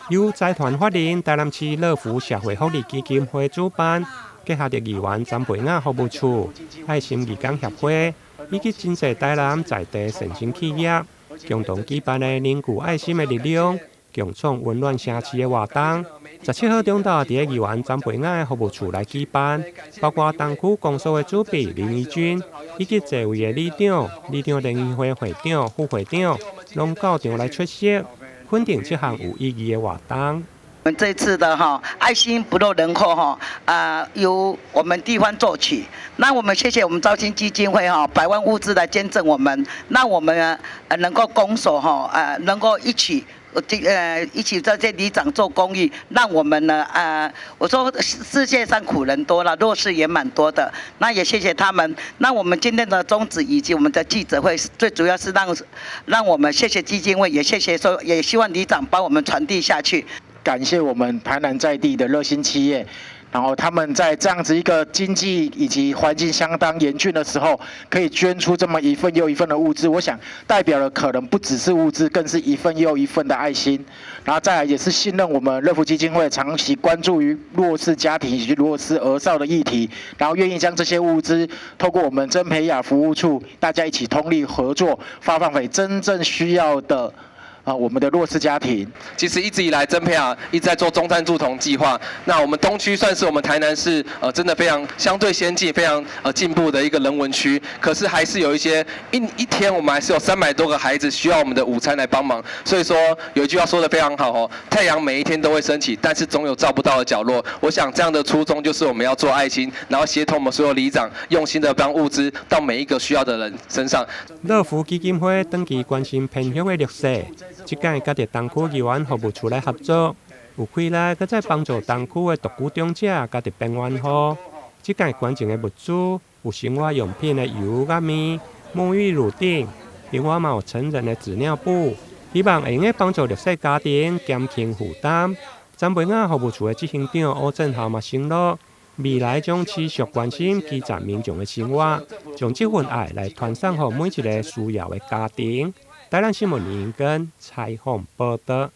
由财团法人台南市乐福社会福利基金会主办，结合着议员詹培雅服务处、爱心义工协会以及真济台南在地善心企业，共同举办的凝聚爱心的力量，共创温暖城市的活动。17号中昼，伫个议员詹培雅的服务处来举办，包括东区公所的主笔林义君，以及座位的里长、联谊会会长、副会长，拢到场来出席，肯定这项有意义的活动。我们这次的爱心不落人后由我们地方做起。那我们谢谢我们招新基金会100万物资来捐赠我们，那我们能够拱手能够一起在这里长做公益，让我们呢我说世界上苦人多了，弱势也蛮多的。那也谢谢他们。那我们今天的宗旨以及我们的记者会，最主要是让我们谢谢基金会，也谢谢也希望里长帮我们传递下去。感谢我们台南在地的热心企业，然后他们在这样子一个经济以及环境相当严峻的时候，可以捐出这么一份又一份的物资，我想代表了可能不只是物资，更是一份又一份的爱心。然后再来也是信任我们乐福基金会长期关注于弱势家庭以及弱势儿少的议题，然后愿意将这些物资透过我们曾培雅服务处，大家一起通力合作，发放给真正需要的。我们的弱势家庭，其实一直以来，曾培雅一直在做中山助童计划。那我们东区算是我们台南市真的非常相对先进、非常进步的一个人文区。可是还是有一些一天我们还是有300多个孩子需要我们的午餐来帮忙。所以说有一句话说得非常好哦，太阳每一天都会升起，但是总有照不到的角落。我想这样的初衷就是我们要做爱心，然后协同我们所有里长用心的帮物资到每一个需要的人身上。乐福基金会长期关心偏乡的弱势。这届甲伫东区议员服务处来合作，有开来搁再帮助东区的独居长者甲伫边缘户。这届捐赠的物资有生活用品的油甲面、沐浴乳锭，另外嘛有成人的纸尿布，希望会用帮助弱势家庭减轻负担。詹培雅服务处的执行长欧振豪嘛承诺，未来将持续关心基层民众的生活，将这份爱来传送给每一个需要的家庭。台南新闻林根采访报道。